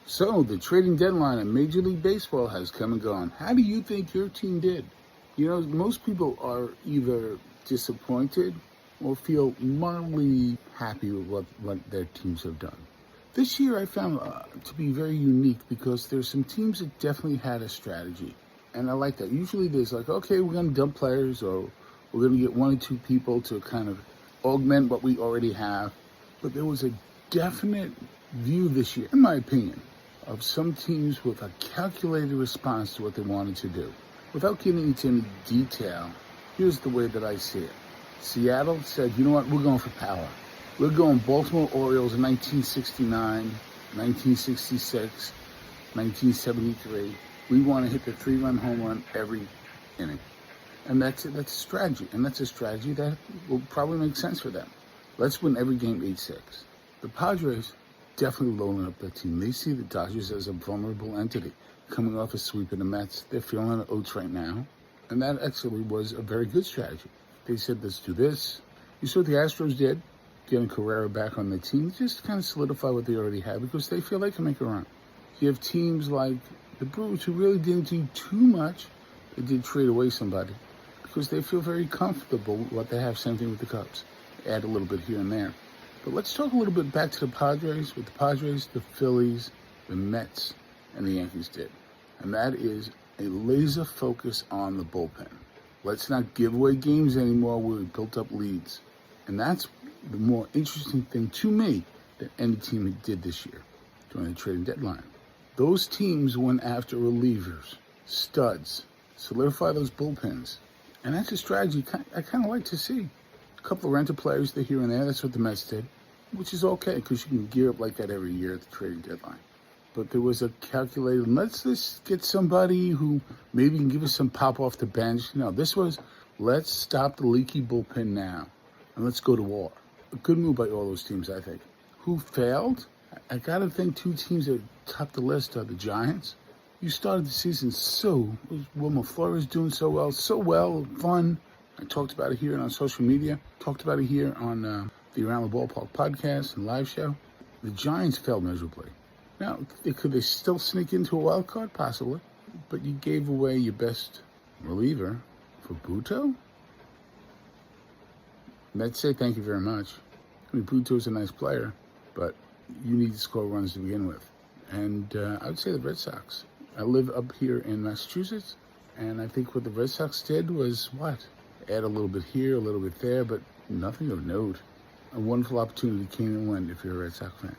So, the trading deadline in Major League Baseball has come and gone. How do you think your team did? You know, most people are either disappointed or feel mildly happy with what their teams have done. This year I found to be very unique because there's some teams that definitely had a strategy. And I like that. Usually there's like, okay, we're going to dump players or we're going to get one or two people to kind of augment what we already have. But there was a definite view this year, in my opinion, of some teams with a calculated response to what they wanted to do. Without getting into any detail, here's the way that I see it. Seattle said, you know what, we're going for power. We're going Baltimore Orioles in 1969, 1966, 1973. We want to hit the 3-run home run every inning. And that's a strategy. And that's a strategy that will probably make sense for them. Let's win every game 8-6. The Padres definitely loading up their team. They see the Dodgers as a vulnerable entity coming off a sweep of the Mets. They're feeling the oats right now. And that actually was a very good strategy. They said, let's do this. You saw what the Astros did, getting Carrera back on the team, just to kind of solidify what they already have because they feel they can make a run. You have teams like the Brewers who really didn't do too much. They did trade away somebody because they feel very comfortable with what they have. Same thing with the Cubs. Add a little bit here and there. But let's talk a little bit back to the Padres, what the Padres, the Phillies, the Mets, and the Yankees did. And that is a laser focus on the bullpen. Let's not give away games anymore where we built up leads. And that's the more interesting thing to me that any team did this year during the trading deadline. Those teams went after relievers, studs, solidify those bullpens. And that's a strategy I kind of like to see. A couple of rental players there here and there. That's what the Mets did, which is okay because you can gear up like that every year at the trading deadline. But there was a calculated, let's just get somebody who maybe can give us some pop off the bench. No, this was, let's stop the leaky bullpen now and let's go to war. A good move by all those teams, I think. Who failed? I got to think two teams that topped the list are the Giants. You started the season Wilmer Flores doing so well, fun. I talked about it here on social media, talked about it here on the Around the Ballpark podcast and live show. The Giants failed miserably. Now, could they still sneak into a wild card? Possibly. But you gave away your best reliever for Buto? Mets say thank you very much. I mean, Buto's a nice player, but you need to score runs to begin with. And I would say the Red Sox. I live up here in Massachusetts, and I think what the Red Sox did was what? Add a little bit here, a little bit there, but nothing of note. A wonderful opportunity came and went if you're a Red Sox fan.